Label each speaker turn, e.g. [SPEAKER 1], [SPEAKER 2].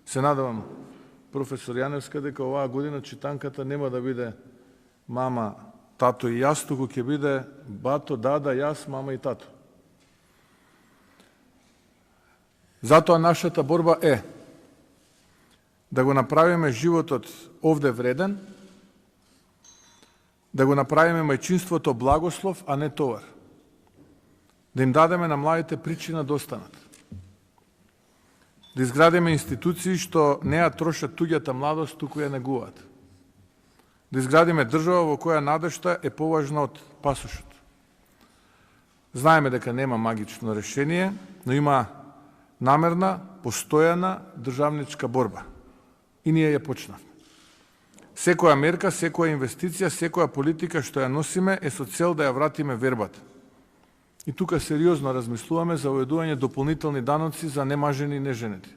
[SPEAKER 1] Се надавам, професор Јаневска, дека оваа година читанката нема да биде мама, тато и јас, туку ќе биде бато, дада, јас, мама и тато. Затоа нашата борба е да го направиме животот овде вреден, да го направиме мајчинството благослов, а не товар. Да им дадеме на младите причина да останат. Да изградиме институции што не ја трошат туѓата младост, туку ја негуваат. Да изградиме држава во која надежта е поважна од пасошот. Знаеме дека нема магично решение, но има намерна, постојана државничка борба. И ние ја почнавме. Секоја мерка, секоја инвестиција, секоја политика што ја носиме е со цел да ја вратиме вербата. И тука сериозно размислуваме за уведување дополнителни даноци за немажени и неженети.